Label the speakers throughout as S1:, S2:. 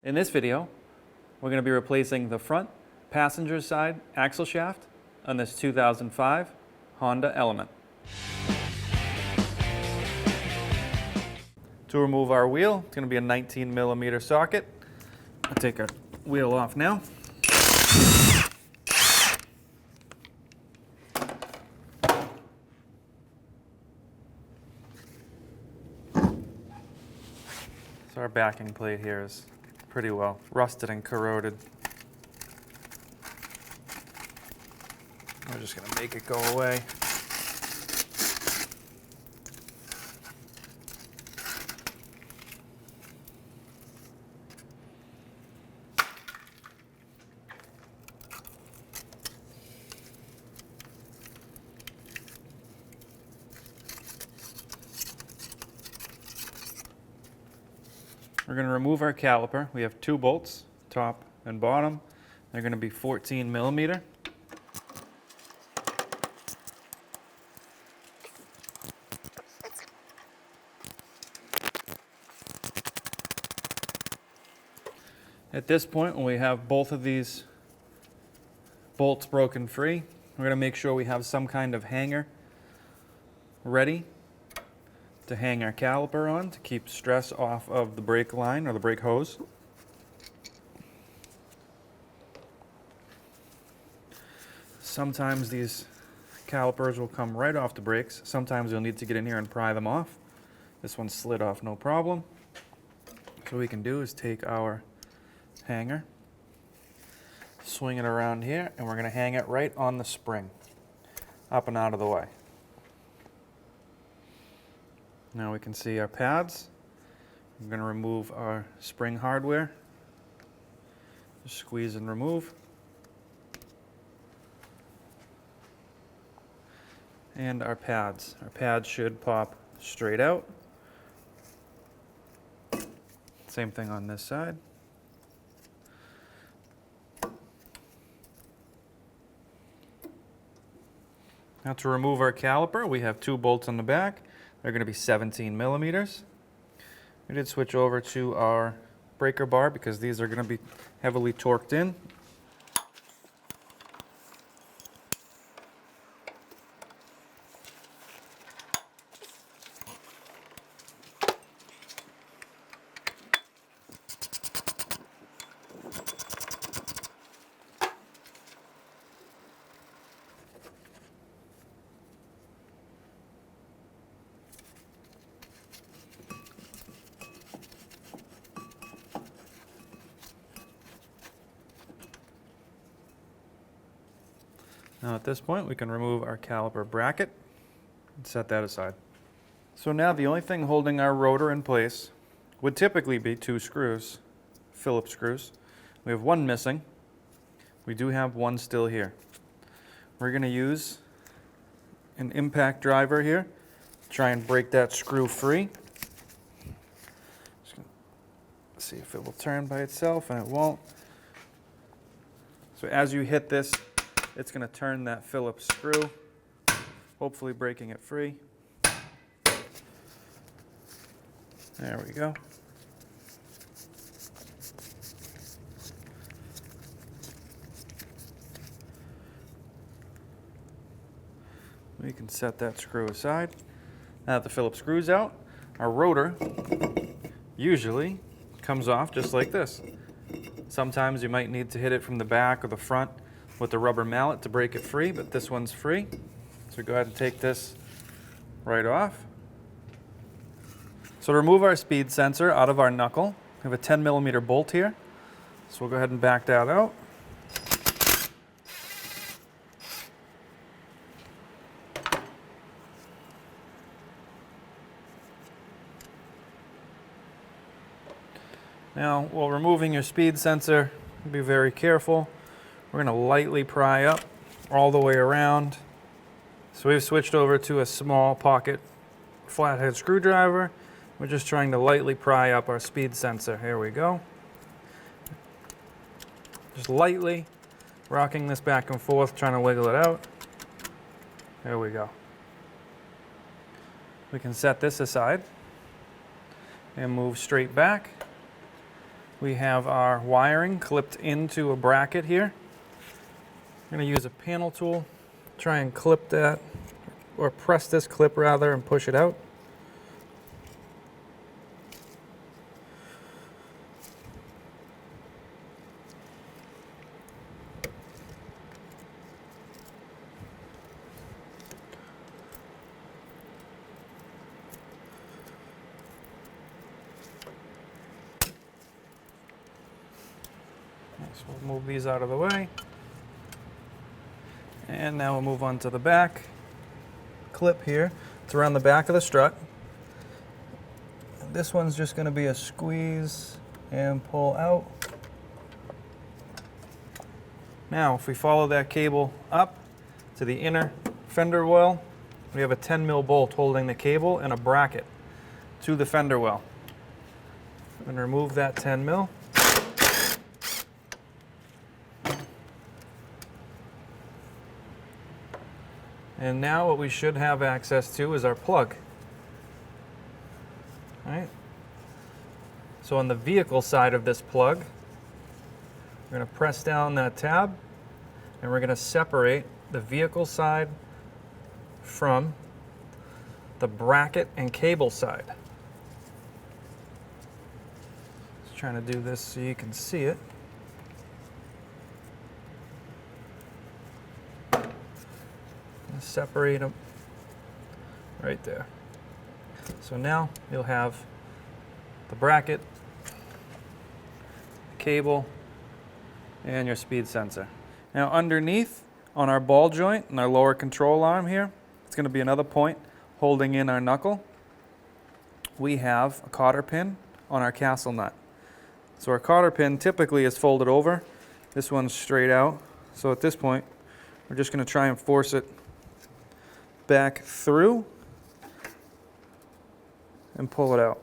S1: In this video, we're going to be replacing the front passenger side axle shaft on this 2005 Honda Element. To remove our wheel, it's going to be a 19mm socket. I'll take our wheel off now. So our backing plate here is pretty well rusted and corroded. We're just going to make it go away. We're going to remove our caliper. We have two bolts, top and bottom. They're going to be 14mm. At this point, when we have both of these bolts broken free, we're going to make sure we have some kind of hanger ready to hang our caliper on to keep stress off of the brake line or the brake hose. Sometimes these calipers will come right off the brakes. Sometimes you'll need to get in here and pry them off. This one slid off no problem. So what we can do is take our hanger, swing it around here, and we're going to hang it right on the spring, up and out of the way. Now we can see our pads. I'm going to remove our spring hardware. Just squeeze and remove. And our pads. Our pads should pop straight out. Same thing on this side. Now to remove our caliper, we have two bolts on the back. They're going to be 17mm. We did switch over to our breaker bar because these are going to be heavily torqued in. Now at this point, we can remove our caliper bracket and set that aside. So now the only thing holding our rotor in place would typically be two screws, Phillips screws. We have one missing. We do have one still here. We're going to use an impact driver here to try and break that screw free. Just going to see if it will turn by itself, and it won't. So as you hit this, it's going to turn that Phillips screw, hopefully breaking it free. There we go. We can set that screw aside. Now that the Phillips screw's out, our rotor usually comes off just like this. Sometimes you might need to hit it from the back or the front with the rubber mallet to break it free, but this one's free. So go ahead and take this right off. So to remove our speed sensor out of our knuckle, we have a 10mm bolt here. So we'll go ahead and back that out. Now, while removing your speed sensor, be very careful. We're going to lightly pry up all the way around. So we've switched over to a small pocket flathead screwdriver. We're just trying to lightly pry up our speed sensor. Here we go. Just lightly rocking this back and forth, trying to wiggle it out. There we go. We can set this aside and move straight back. We have our wiring clipped into a bracket here. I'm going to use a panel tool, try and clip that, or press this clip rather, and push it out. So we'll move these out of the way. And now we'll move on to the back clip here. It's around the back of the strut. And this one's just going to be a squeeze and pull out. Now, if we follow that cable up to the inner fender well, we have a 10 mil bolt holding the cable and a bracket to the fender well. I'm going to remove that 10 mil. And now what we should have access to is our plug. All right. So on the vehicle side of this plug, we're going to press down that tab and we're going to separate the vehicle side from the bracket and cable side. Just trying to do this so you can see it. Separate them right there. So now you'll have the bracket, the cable, and your speed sensor. Now underneath on our ball joint and our lower control arm here, it's going to be another point holding in our knuckle. We have a cotter pin on our castle nut. So our cotter pin typically is folded over. This one's straight out. So at this point, we're just going to try and force it back through and pull it out.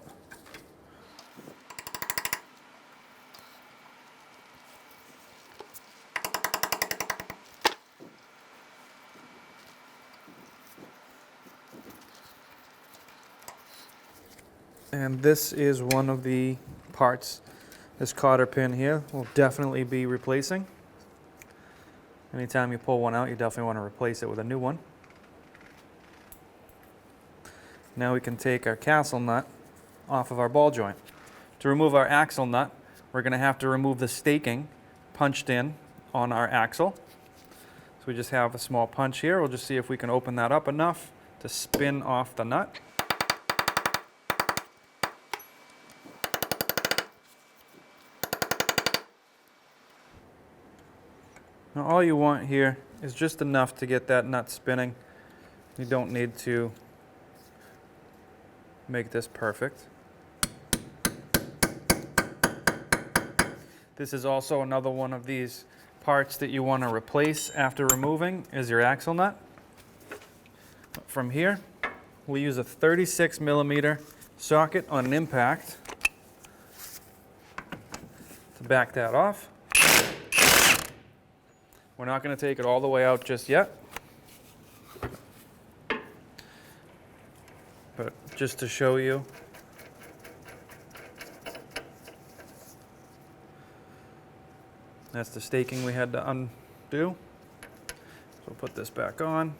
S1: And this is one of the parts. This cotter pin here will definitely be replacing. Anytime you pull one out, you definitely want to replace it with a new one. Now we can take our castle nut off of our ball joint. To remove our axle nut, we're going to have to remove the staking punched in on our axle. So we just have a small punch here. We'll just see if we can open that up enough to spin off the nut. Now all you want here is just enough to get that nut spinning. You don't need to make this perfect. This is also another one of these parts that you want to replace after removing is your axle nut. From here, we'll use a 36 millimeter socket on an impact to back that off. We're not going to take it all the way out just yet. But just to show you, that's the staking we had to undo. So we'll put this back on.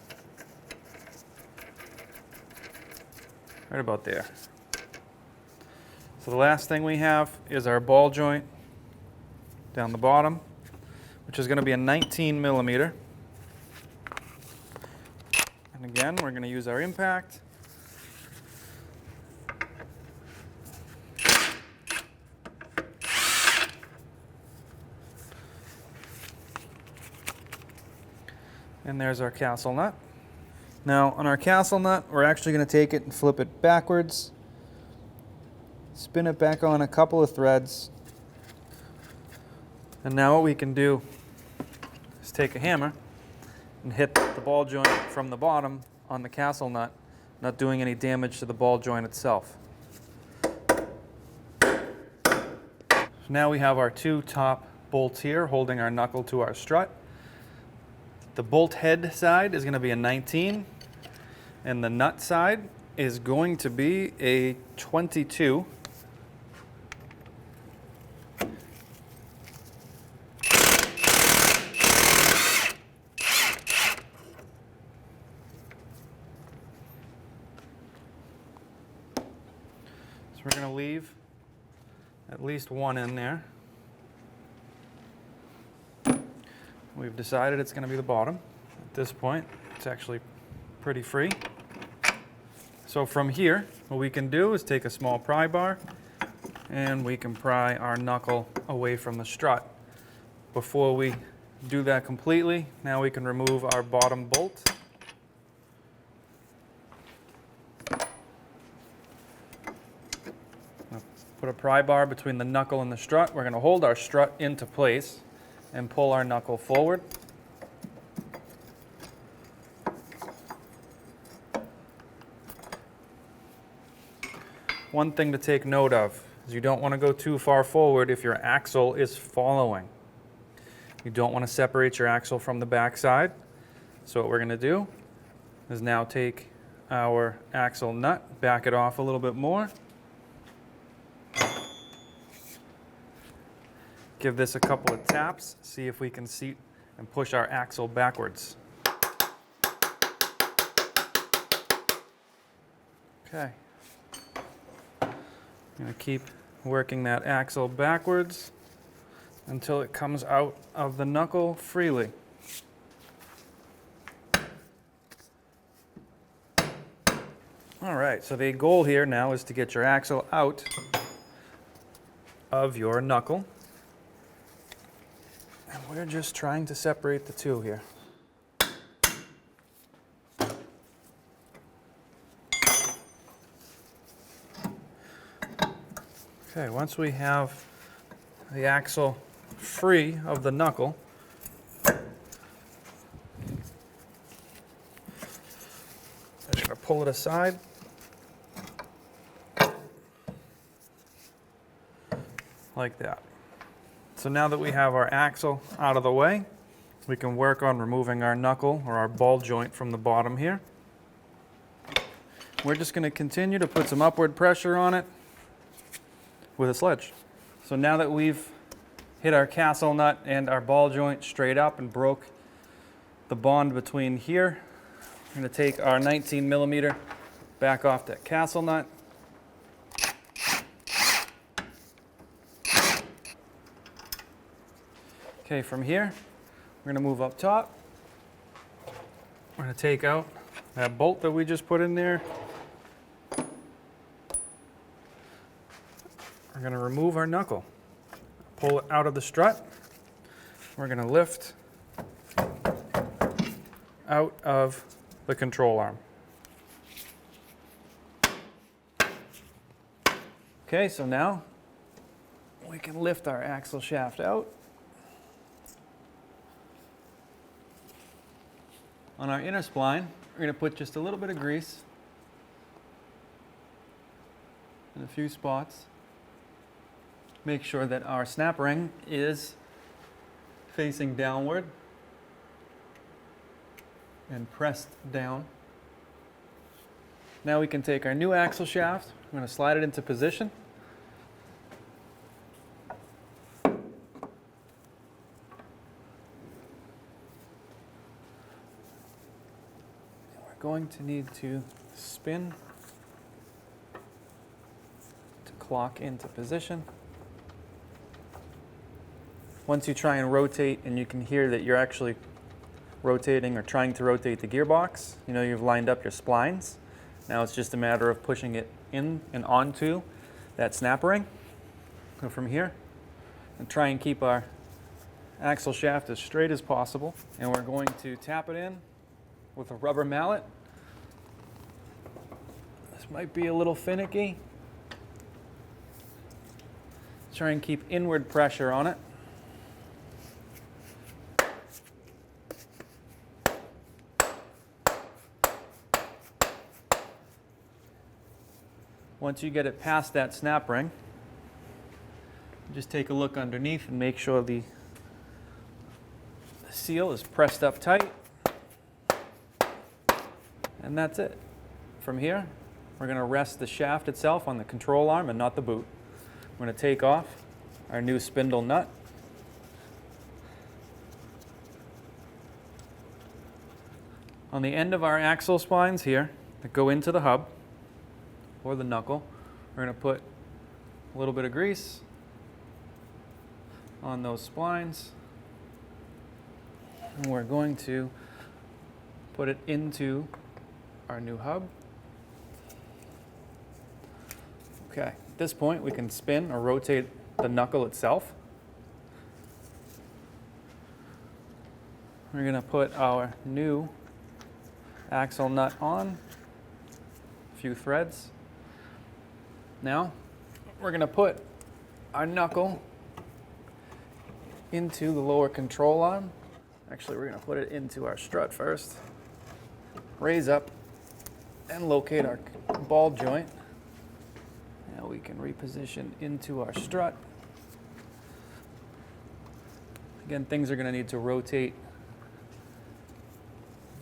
S1: Right about there. So the last thing we have is our ball joint down the bottom, which is going to be a 19 millimeter. And again, we're going to use our impact. And there's our castle nut. Now on our castle nut, we're actually going to take it and flip it backwards, spin it back on a couple of threads, and now what we can do is take a hammer and hit the ball joint from the bottom on the castle nut, not doing any damage to the ball joint itself. So now we have our two top bolts here holding our knuckle to our strut. The bolt head side is going to be a 19, and the nut side is going to be a 22. we're going to leave at least one in there. We've decided it's going to be the bottom. At this point, it's actually pretty free. So from here, what we can do is take a small pry bar and we can pry our knuckle away from the strut. Before we do that completely, now we can remove our bottom bolt. Put a pry bar between the knuckle and the strut. We're going to hold our strut into place and pull our knuckle forward. One thing to take note of is you don't want to go too far forward if your axle is following. You don't want to separate your axle from the backside. So what we're going to do is now take our axle nut, back it off a little bit more. Give this a couple of taps, see if we can seat and push our axle backwards. Okay. I'm going to keep working that axle backwards until it comes out of the knuckle freely. All right, so the goal here now is to get your axle out of your knuckle. And we're just trying to separate the two here. Okay, once we have the axle free of the knuckle, I'm just going to pull it aside. Like that. So now that we have our axle out of the way, we can work on removing our knuckle or our ball joint from the bottom here. We're just going to continue to put some upward pressure on it with a sledge. So now that we've hit our castle nut and our ball joint straight up and broke the bond between here, we're going to take our 19 millimeter back off that castle nut. Okay, from here, we're going to move up top. We're going to take out that bolt that we just put in there. We're going to remove our knuckle, pull it out of the strut. We're going to lift out of the control arm. Okay, so now we can lift our axle shaft out. On our inner spline, we're going to put just a little bit of grease in a few spots. Make sure that our snap ring is facing downward and pressed down. Now we can take our new axle shaft, we're going to slide it into position. We're going to need to spin to clock into position. Once you try and rotate and you can hear that you're actually rotating or trying to rotate the gearbox, you know you've lined up your splines. Now it's just a matter of pushing it in and onto that snap ring. So from here, and try and keep our axle shaft as straight as possible. And we're going to tap it in with a rubber mallet. This might be a little finicky. Try and keep inward pressure on it. Once you get it past that snap ring, just take a look underneath and make sure the seal is pressed up tight. And that's it. From here, we're going to rest the shaft itself on the control arm and not the boot. We're going to take off our new spindle nut. On the end of our axle splines here that go into the hub, or the knuckle, we're going to put a little bit of grease on those splines. And we're going to put it into our new hub. Okay, at this point we can spin or rotate the knuckle itself. We're going to put our new axle nut on, a few threads. Now we're going to put our knuckle into the lower control arm. Actually, we're going to put it into our strut first. Raise up and locate our ball joint. Now we can reposition into our strut. Again, things are going to need to rotate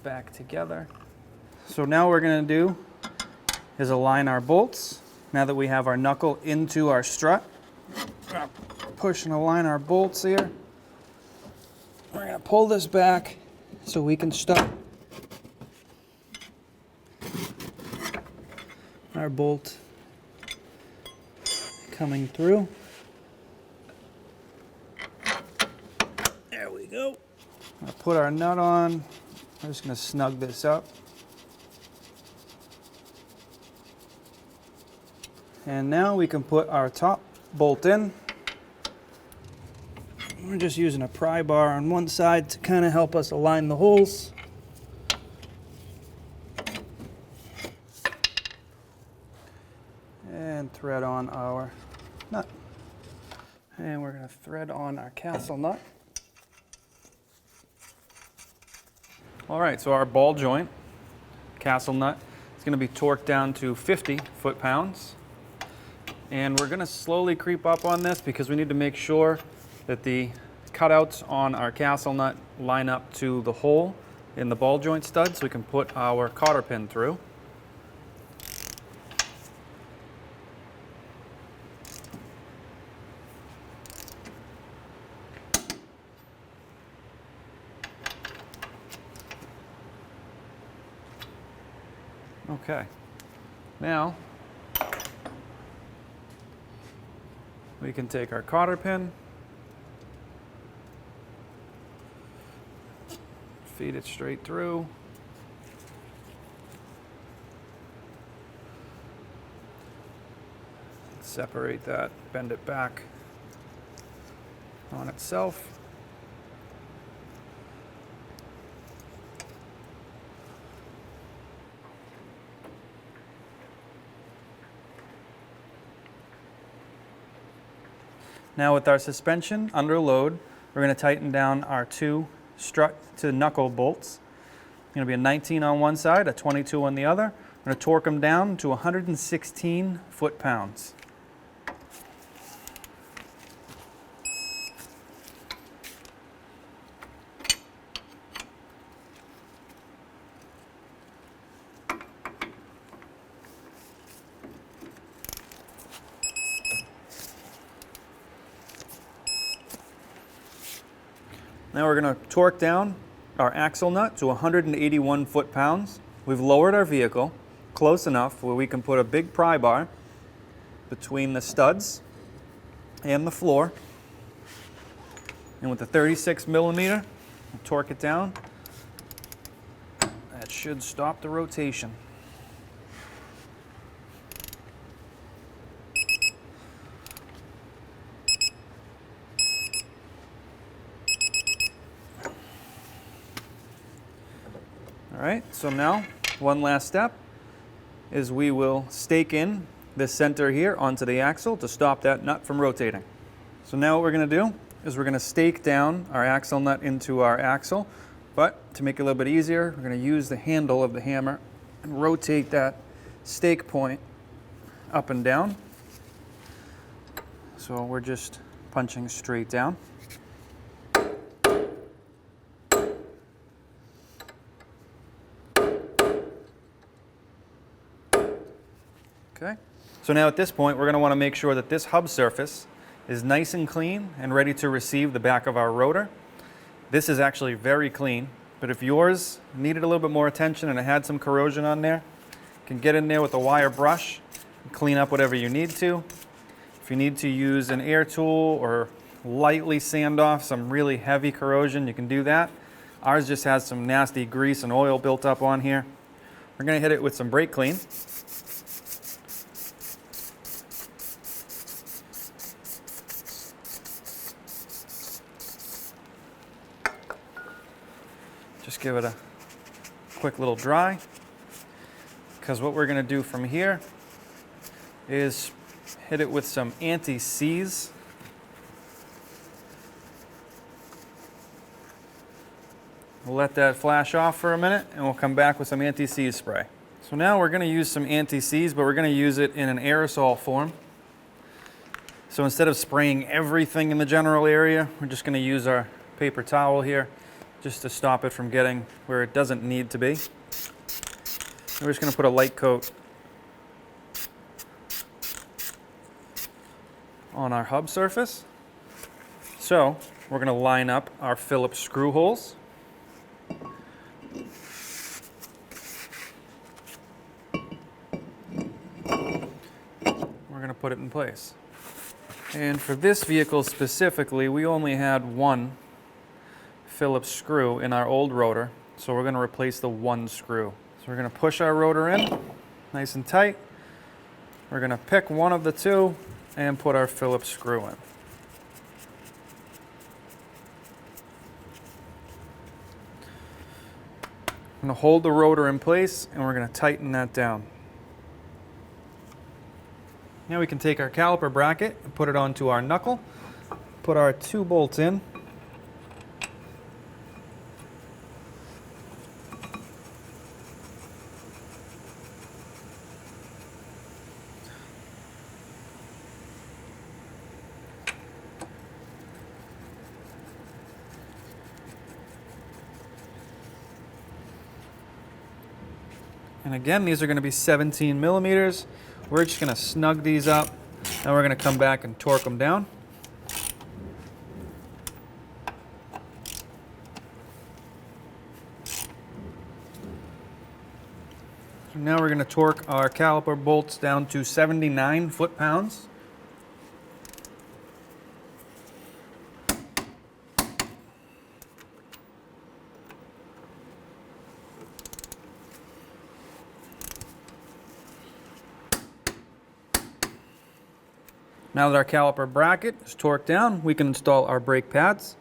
S1: back together. So now what we're going to do is align our bolts. Now that we have our knuckle into our strut, we're going to push and align our bolts here. We're going to pull this back so we can stop our bolt coming through. There we go. I'll put our nut on. I'm just going to snug this up. And now we can put our top bolt in. We're just using a pry bar on one side to kind of help us align the holes. And thread on our nut. And we're going to thread on our castle nut. All right, so our ball joint, castle nut, is going to be torqued down to 50 foot-pounds. And we're going to slowly creep up on this because we need to make sure that the cutouts on our castle nut line up to the hole in the ball joint stud so we can put our cotter pin through. Okay, now we can take our cotter pin, feed it straight through, separate that, bend it back on itself. Now with our suspension under load, we're going to tighten down our two strut to knuckle bolts. It's going to be a 19 on one side, a 22 on the other. We're going to torque them down to 116 foot-pounds. Now we're going to torque down our axle nut to 181 foot-pounds. We've lowered our vehicle close enough where we can put a big pry bar between the studs and the floor. And with the 36 millimeter, we'll torque it down. That should stop the rotation. All right, so now one last step is we will stake in this center here onto the axle to stop that nut from rotating. So now what we're going to do is we're going to stake down our axle nut into our axle, but to make it a little bit easier, we're going to use the handle of the hammer and rotate that stake point up and down. So we're just punching straight down. Okay. So now at this point, we're going to want to make sure that this hub surface is nice and clean and ready to receive the back of our rotor. This is actually very clean, but if yours needed a little bit more attention and it had some corrosion on there, you can get in there with a wire brush and clean up whatever you need to. If you need to use an air tool or lightly sand off some really heavy corrosion, you can do that. Ours just has some nasty grease and oil built up on here. We're going to hit it with some brake clean. Just give it a quick little dry, because what we're going to do from here is hit it with some anti-seize. We'll let that flash off for a minute and we'll come back with some anti-seize spray. So now we're going to use some anti-seize, but we're going to use it in an aerosol form. So instead of spraying everything in the general area, we're just going to use our paper towel here just to stop it from getting where it doesn't need to be. We're just going to put a light coat on our hub surface. So we're going to line up our Phillips screw holes. We're going to put it in place. And for this vehicle specifically, we only had one Phillips screw in our old rotor, so we're going to replace the one screw. So we're going to push our rotor in nice and tight. We're going to pick one of the two and put our Phillips screw in. I'm going to hold the rotor in place and we're going to tighten that down. Now we can take our caliper bracket and put it onto our knuckle, put our 2 bolts in. And again, these are going to be 17 millimeters. We're just going to snug these up, and we're going to come back and torque them down. So now we're going to torque our caliper bolts down to 79 foot-pounds. Now that our caliper bracket is torqued down, we can install our brake pads.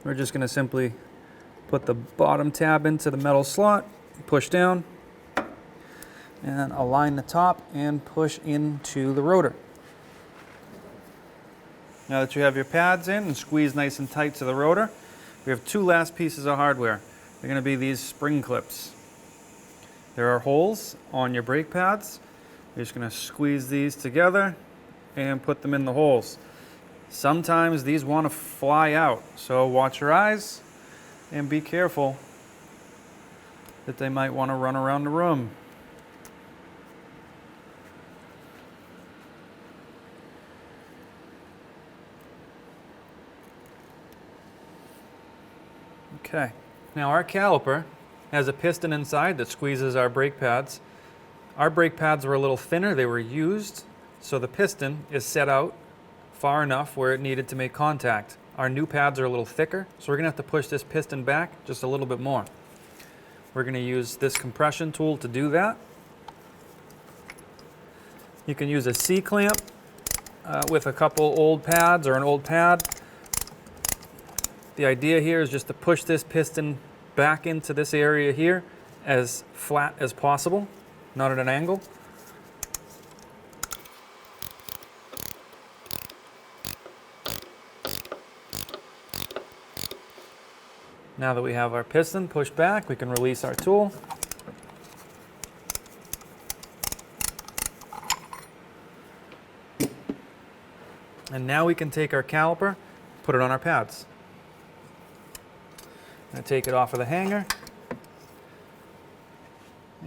S1: We're just going to simply put the bottom tab into the metal slot, push down, and align the top and push into the rotor. Now that you have your pads in and squeeze nice and tight to the rotor, we have 2 last pieces of hardware. They're going to be these spring clips. There are holes on your brake pads. You're just going to squeeze these together and put them in the holes. Sometimes these want to fly out, so watch your eyes and be careful that they might want to run around the room. Okay, now our caliper has a piston inside that squeezes our brake pads. Our brake pads were a little thinner, they were used, so the piston is set out far enough where it needed to make contact. Our new pads are a little thicker, so we're going to have to push this piston back just a little bit more. We're going to use this compression tool to do that. You can use a C-clamp with a couple old pads or an old pad. The idea here is just to push this piston back into this area here as flat as possible, not at an angle. Now that we have our piston pushed back, we can release our tool. And now we can take our caliper, put it on our pads. I'm going to take it off of the hanger.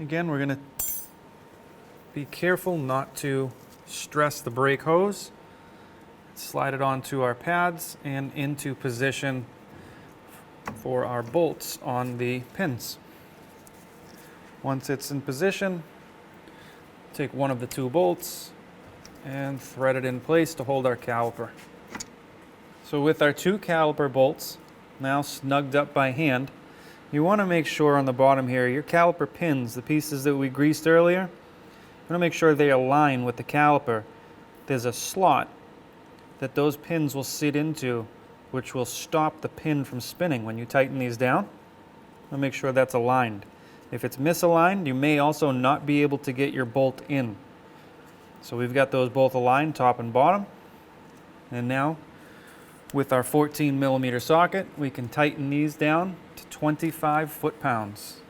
S1: Again, we're going to be careful not to stress the brake hose. Slide it onto our pads and into position for our bolts on the pins. Once it's in position, take one of the 2 bolts, and thread it in place to hold our caliper. So with our 2 caliper bolts now snugged up by hand, you want to make sure on the bottom here, your caliper pins, the pieces that we greased earlier, you want to make sure they align with the caliper. There's a slot that those pins will sit into, which will stop the pin from spinning when you tighten these down. Make sure that's aligned. If it's misaligned, you may also not be able to get your bolt in. So we've got those both aligned, top and bottom. And now, with our 14mm socket, we can tighten these down to 25 foot-pounds.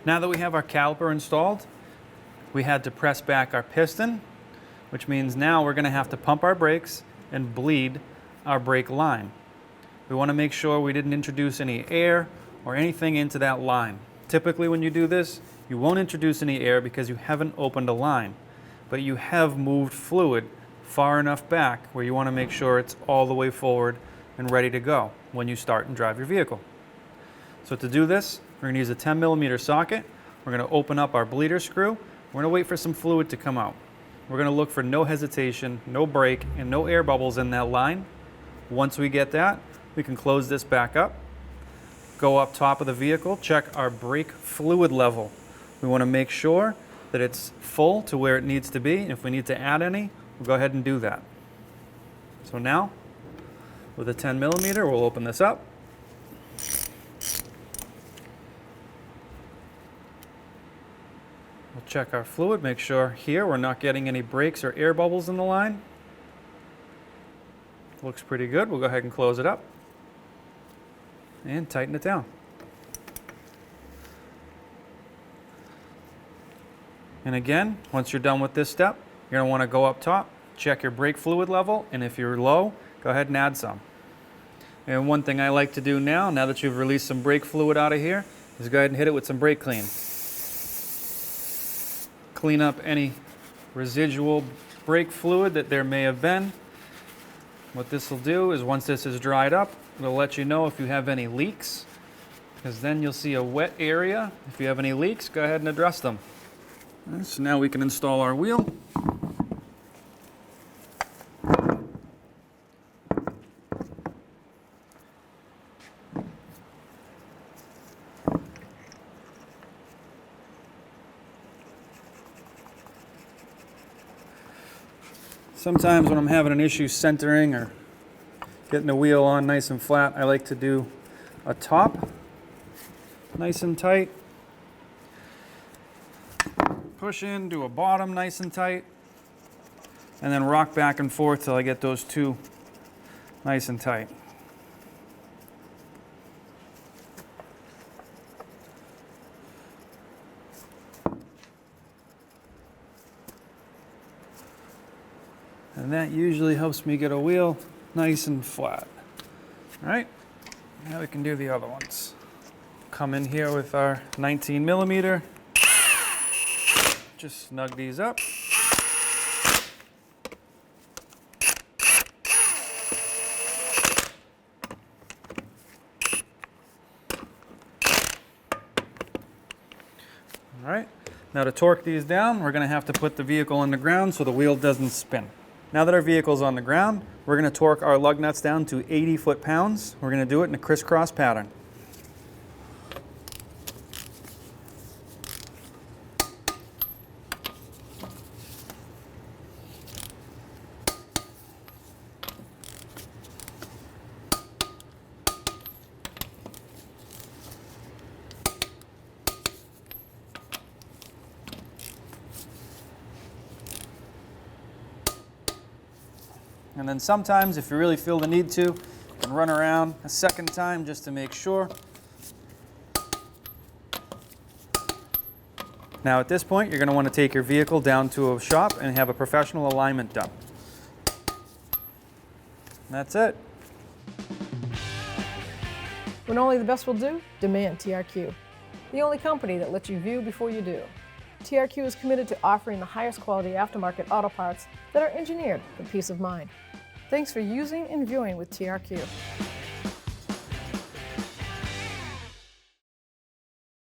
S1: Now that we have our caliper installed, we had to press back our piston, which means now we're going to have to pump our brakes and bleed our brake line. We want to make sure we didn't introduce any air or anything into that line. Typically when you do this, you won't introduce any air because you haven't opened a line, but you have moved fluid far enough back where you want to make sure it's all the way forward and ready to go when you start and drive your vehicle. So to do this, we're going to use a 10mm socket. We're going to open up our bleeder screw. We're going to wait for some fluid to come out. We're going to look for no hesitation, no break, and no air bubbles in that line. Once we get that, we can close this back up, go up top of the vehicle, check our brake fluid level. We want to make sure that it's full to where it needs to be. If we need to add any, we'll go ahead and do that. So now, with a 10mm, we'll open this up. We'll check our fluid, make sure here we're not getting any breaks or air bubbles in the line. Looks pretty good. We'll go ahead and close it up and tighten it down. And again, once you're done with this step, you're going to want to go up top, check your brake fluid level, and if you're low, go ahead and add some. And one thing I like to do now that you've released some brake fluid out of here, is go ahead and hit it with some brake clean. Clean up any residual brake fluid that there may have been. What this will do is once this is dried up, it'll let you know if you have any leaks, because then you'll see a wet area. If you have any leaks, go ahead and address them. So now we can install our wheel. Sometimes when I'm having an issue centering or getting the wheel on nice and flat, I like to do a top nice and tight, push in, do a bottom nice and tight, and then rock back and forth till I get those two nice and tight. And that usually helps me get a wheel nice and flat. All right, now we can do the other ones. Come in here with our 19mm. Just snug these up. All right, now to torque these down, we're going to have to put the vehicle on the ground so the wheel doesn't spin. Now that our vehicle's on the ground, we're going to torque our lug nuts down to 80 foot-pounds. We're going to do it in a crisscross pattern. And then sometimes, if you really feel the need to, you can run around a second time just to make sure. Now at this point, you're going to want to take your vehicle down to a shop and have a professional alignment done. That's it.
S2: When only the best will do, demand TRQ. The only company that lets you view before you do. TRQ is committed to offering the highest quality aftermarket auto parts that are engineered for peace of mind. Thanks for using and viewing with TRQ.